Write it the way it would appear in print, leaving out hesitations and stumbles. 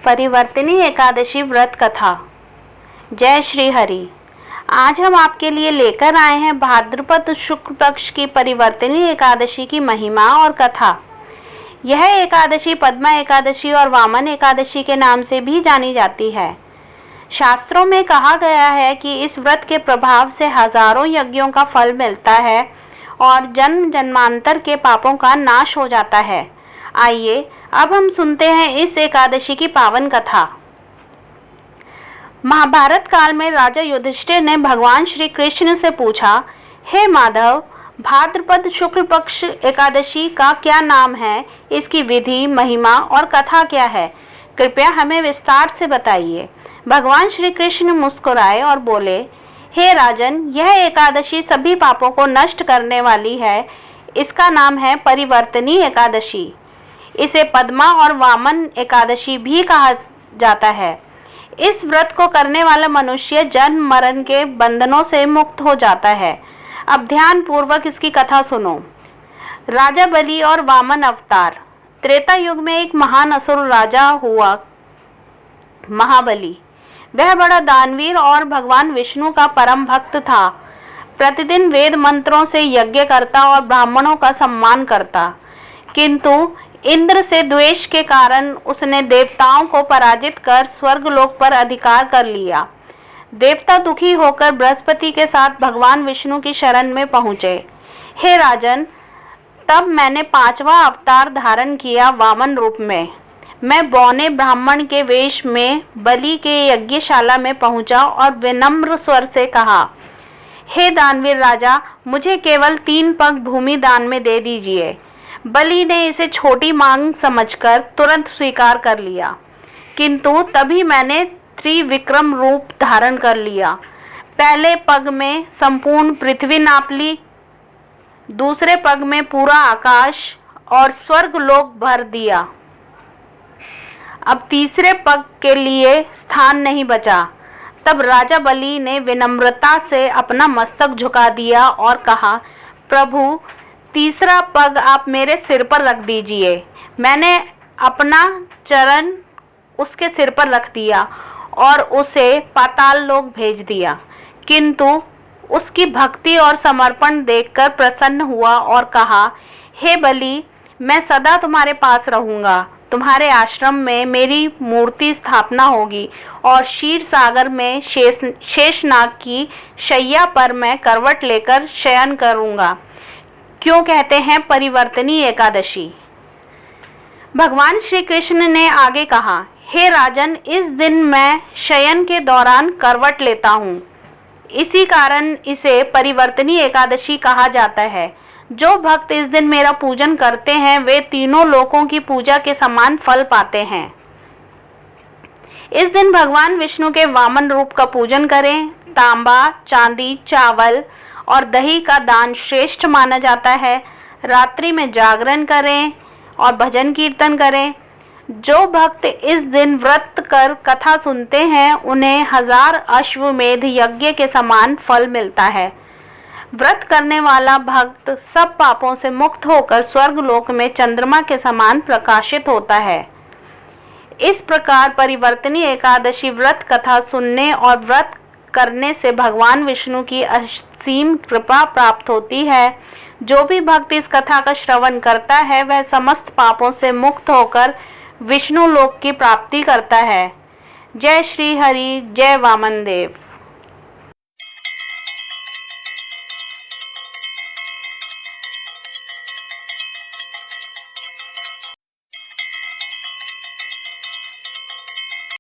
परिवर्तिनी एकादशी व्रत कथा। जय श्री हरि। आज हम आपके लिए लेकर आए हैं भाद्रपद शुक्ल पक्ष की परिवर्तिनी एकादशी की महिमा और कथा। यह एकादशी पद्मा एकादशी और वामन एकादशी के नाम से भी जानी जाती है। शास्त्रों में कहा गया है कि इस व्रत के प्रभाव से हजारों यज्ञों का फल मिलता है और जन्म जन्मांतर के पापों का नाश हो जाता है। आइए अब हम सुनते हैं इस एकादशी की पावन कथा। महाभारत काल में राजा युधिष्ठिर ने भगवान श्री कृष्ण से पूछा, हे माधव, भाद्रपद शुक्ल पक्ष एकादशी का क्या नाम है, इसकी विधि, महिमा और कथा क्या है? कृपया हमें विस्तार से बताइए। भगवान श्री कृष्ण मुस्कुराए और बोले, हे राजन, यह एकादशी सभी पापों को नष्ट करने वाली है। इसका नाम है परिवर्तिनी एकादशी। इसे पद्मा और वामन एकादशी भी कहा जाता है। इस व्रत को करने वाला मनुष्य जन्म मरण के बंधनों से मुक्त हो जाता है। अब ध्यान पूर्वक इसकी कथा सुनो। राजा बलि और वामन अवतार। त्रेता युग में एक महान असुर राजा हुआ, महाबली। वह बड़ा दानवीर और भगवान विष्णु का परम भक्त था। प्रतिदिन वेद मंत्रों से यज्ञ करता और ब्राह्मणों का सम्मान करता, किंतु इंद्र से द्वेष के कारण उसने देवताओं को पराजित कर स्वर्गलोक पर अधिकार कर लिया। देवता दुखी होकर बृहस्पति के साथ भगवान विष्णु की शरण में पहुँचे। हे राजन, तब मैंने 5वां अवतार धारण किया वामन रूप में। मैं बौने ब्राह्मण के वेश में बलि के यज्ञशाला में पहुंचा और विनम्र स्वर से कहा, हे दानवीर राजा, मुझे केवल 3 पग भूमि दान में दे दीजिए। बलि ने इसे छोटी मांग समझकर तुरंत स्वीकार कर लिया, किंतु तभी मैंने त्रिविक्रम रूप धारण कर लिया। पहले पग में संपूर्ण पृथ्वी नाप ली, दूसरे पग में पूरा आकाश और स्वर्ग लोक भर दिया। अब तीसरे पग के लिए स्थान नहीं बचा। तब राजा बलि ने विनम्रता से अपना मस्तक झुका दिया और कहा, प्रभु, तीसरा पग आप मेरे सिर पर रख दीजिए। मैंने अपना चरण उसके सिर पर रख दिया और उसे पाताल लोक भेज दिया, किंतु उसकी भक्ति और समर्पण देखकर प्रसन्न हुआ और कहा, हे बलि, मैं सदा तुम्हारे पास रहूँगा। तुम्हारे आश्रम में मेरी मूर्ति स्थापना होगी और क्षीर सागर में शेषनाग की शैया पर मैं करवट लेकर शयन करूँगा। क्यों कहते हैं परिवर्तिनी एकादशी? भगवान श्री कृष्ण ने आगे कहा, हे राजन, इस दिन मैं शयन के दौरान करवट लेता हूँ। इसी कारण इसे परिवर्तिनी एकादशी कहा जाता है। जो भक्त इस दिन मेरा पूजन करते हैं वे तीनों लोकों की पूजा के समान फल पाते हैं। इस दिन भगवान विष्णु के वामन रूप का पूजन करें। तांबा, चांदी, चावल और दही का दान श्रेष्ठ माना जाता है। रात्रि में जागरण करें और भजन कीर्तन करें। जो भक्त इस दिन व्रत कर कथा सुनते हैं उन्हें 1000 अश्वमेध यज्ञ के समान फल मिलता है। व्रत करने वाला भक्त सब पापों से मुक्त होकर स्वर्गलोक में चंद्रमा के समान प्रकाशित होता है। इस प्रकार परिवर्तिनी एकादशी व्रत कथा सुनने और व्रत करने से भगवान विष्णु की असीम कृपा प्राप्त होती है। जो भी भक्त इस कथा का श्रवण करता है वह समस्त पापों से मुक्त होकर विष्णु लोक की प्राप्ति करता है। जय श्री हरि, जय वामन देव।